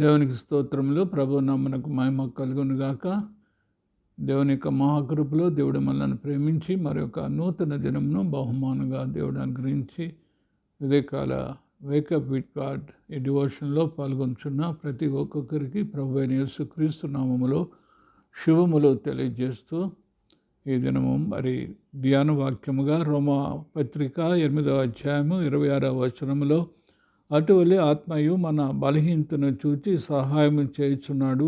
దేవునికి స్తోత్రములు. ప్రభు నామమునకు మహిమ కలుగును గాక. దేవుని యొక్క మహాకృపలో దేవుడు మనల్ని ప్రేమించి మరొక నూతన దినమును బహుమానంగా దేవుడు అనుగ్రహించి ఉదయకాల వేకప్ విత్ గాడ్ ఈ డివోషన్లో పాల్గొంటున్న ప్రతి ఒక్కొక్కరికి ప్రభు అయిన యేసుక్రీస్తు నామములో శుభములు తెలియజేస్తూ ఈ దినము మరి ధ్యాన వాక్యముగా రోమా పత్రిక 8వ అధ్యాయము 26వ వచనములో, అటువలే ఆత్మయు మన బలహీనతను చూచి సహాయం చేయుచున్నాడు.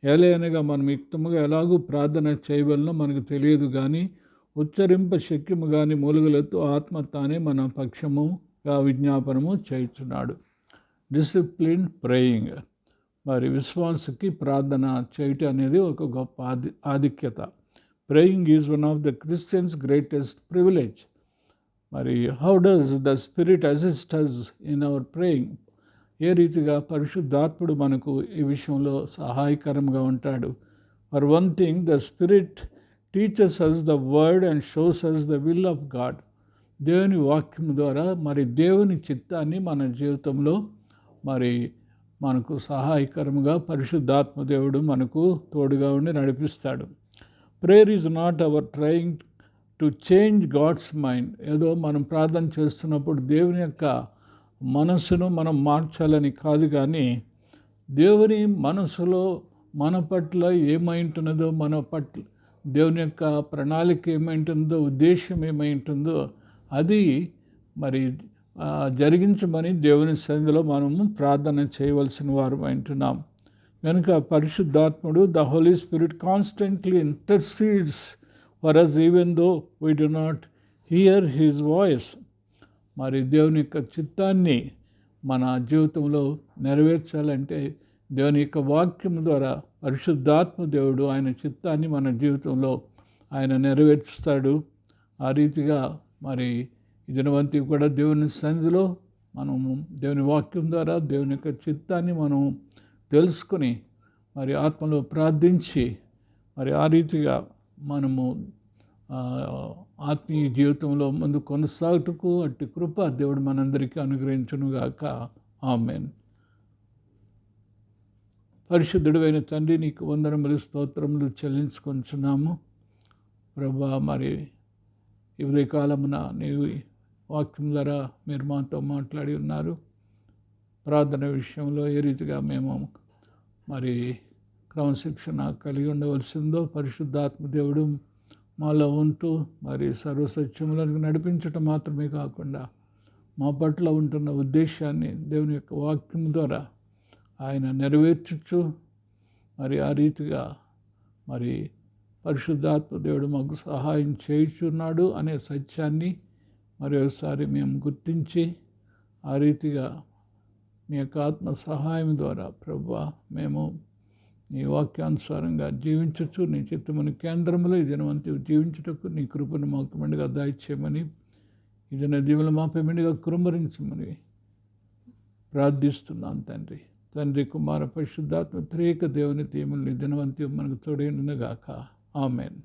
ఏలయనగా మనం యుక్తముగా ఎలాగూ ప్రార్థన చేయవలనో మనకు తెలియదు, కానీ ఉచ్చరింప శక్యము కానీ మూలుగులతో ఆత్మ తానే మన పక్షముగా విజ్ఞాపనము చేయుచున్నాడు. Discipline praying. మరి విశ్వాసకి ప్రార్థన చేయటం అనేది ఒక గొప్ప ఆధిక్యత. Praying is one of the Christian's greatest privilege. మరి how does the spirit assist us in our praying? ఏ రీతిగా పరిశుద్ధాత్ముడు మనకు ఈ విషయంలో సహాయకరంగా ఉంటాడు. For one thing, the spirit teaches us the word and shows us the will of God. దేవుని వాక్యం ద్వారా మరి దేవుని చిత్తాన్ని మన జీవితంలో మరి మనకు సహాయకరంగా పరిశుద్ధాత్మ దేవుడు మనకు తోడుగా ఉండి నడిపిస్తాడు. Prayer is not our trying to change God's mind. ఏదో మనం ప్రార్థన చేస్తున్నప్పుడు దేవుని యొక్క మనస్సును మనం మార్చాలని కాదు, కానీ దేవుని మనసులో మన పట్ల ఏమైంటున్నదో, మన పట్ల దేవుని యొక్క ప్రణాళిక ఏమైంటుందో, ఉద్దేశం ఏమైంటుందో అది మరి జరిగించమని దేవుని సన్నిధిలో మనము ప్రార్థన చేయవలసిన వారు అంటున్నాం. కనుక పరిశుద్ధాత్ముడు, the holy spirit constantly intercedes for us even though we do not hear his voice. మరి దేవుని యొక్క చిత్తాన్ని మన జీవితంలో నెరవేర్చాలంటే దేవుని యొక్క వాక్యం ద్వారా పరిశుద్ధాత్మ దేవుడు ఆయన చిత్తాన్ని మన జీవితంలో ఆయన నెరవేర్చుతాడు. ఆ రీతిగా మరి ఈ దినవంతి కూడా దేవుని సన్నిధిలో మనము దేవుని వాక్యం ద్వారా దేవుని యొక్క చిత్తాన్ని మనం తెలుసుకొని మరి ఆత్మలో ప్రార్థించి మరి ఆ రీతిగా మనము ఆత్మీయ జీవితంలో ముందు కొనసాగుటకు అట్టి కృప దేవుడు మనందరికీ అనుగ్రహించునుగాక. ఆమేన్. పరిశుద్ధుడైన తండ్రి, నీకు వందనములు స్తోత్రములు చెల్లించుకొంచున్నాము ప్రభా. మరి ఈ ఉదయకాలమున నీవు వాక్యం ద్వారా మీరు మాతో మాట్లాడి ఉన్నారు. ప్రార్థన విషయంలో ఏ రీతిగా మేము మరి క్రమశిక్షణ కలిగి ఉండవలసిందో పరిశుద్ధాత్మ దేవుడు మాలో ఉంటూ మరి సర్వసత్యములను నడిపించటం మాత్రమే కాకుండా మా పట్ల ఉంటున్న ఉద్దేశాన్ని దేవుని యొక్క వాక్యం ద్వారా ఆయన నెరవేర్చుచు మరి ఆ రీతిగా మరి పరిశుద్ధాత్మ దేవుడు మాకు సహాయం చేయుచున్నాడు అనే సత్యాన్ని మరి ఒకసారి మేము గుర్తించి ఆ రీతిగా నీ యొక్క ఆత్మ సహాయం ద్వారా ప్రభువా మేము నీ వాక్యానుసారంగా జీవించచ్చు, నీ చిత్తముని కేంద్రంలో ఈ దినవంతి జీవించుటకు నీ కృపను మాకు మెండుగా దాయిచ్చేయమని, ఈ దిన దీవులు మాపై మెండుగా కురుమరించమని ప్రార్థిస్తున్నాను తండ్రి. తండ్రి, కుమార, పరిశుద్ధాత్మ త్రియేక దేవుని దీవులు ఈ దినవంతి మనకు తోడైనగాక. ఆమేన్.